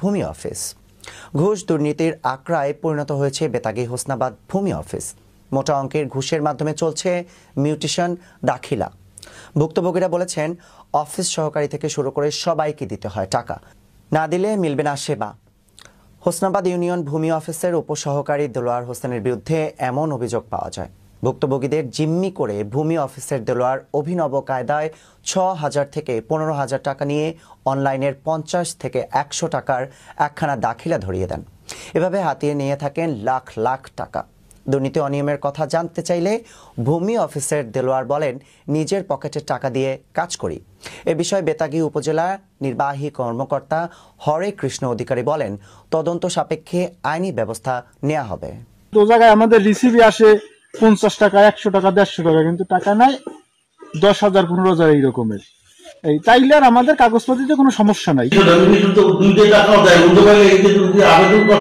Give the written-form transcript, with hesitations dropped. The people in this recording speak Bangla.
ভূমি অফিস। ঘুষ দুর্নীতির আখড়ায় পরিণত হয়েছে বেতাগী হোসনাবাদ ভূমি অফিস। মোটা অঙ্কের ঘুষের মাধ্যমে চলছে মিউটেশন দাখিলা। ভুক্তভোগীরা বলেছেন, অফিস সহকারী থেকে শুরু করে সবাইকে দিতে হয় টাকা, না দিলে মিলবে না সেবা। হোসনাবাদ ইউনিয়ন ভূমি অফিসের উপসহকারী দেলোয়ার হোসেনের বিরুদ্ধে এমন অভিযোগ পাওয়া যায়। ভুক্তভোগীদের জিম্মি করে ভূমি অফিসের দেলোয়ার অভিনব কায়দায় ৬,০০০ থেকে ১৫,০০০ টাকা নিয়ে অনলাইনের ৫০ থেকে ১০০ টাকার একখানা দাখিলা ধরিয়ে দেন। এভাবে হাতিয়ে নিয়ে থাকেন লাখ লাখ টাকা। দুর্নীতি অনিয়মের কথা জানতে চাইলে ভূমি অফিসের দেলোয়ার বলেন, নিজের পকেটের টাকা দিয়ে কাজ করি। এ বিষয়ে বেতাগী উপজেলা নির্বাহী কর্মকর্তা হরে কৃষ্ণ অধিকারী বলেন, তদন্ত সাপেক্ষে আইনি ব্যবস্থা নেওয়া হবে। তো জায়গায় আমাদের রিসিভে আসে ৫০ টাকা, ১০০ টাকা, ১৫০ টাকা, কিন্তু টাকা নাই ১০,০০০, ১৫,০০০ এই রকমের। এই তাইলে আর আমাদের কাগজপত্রে কোনো সমস্যা নাই।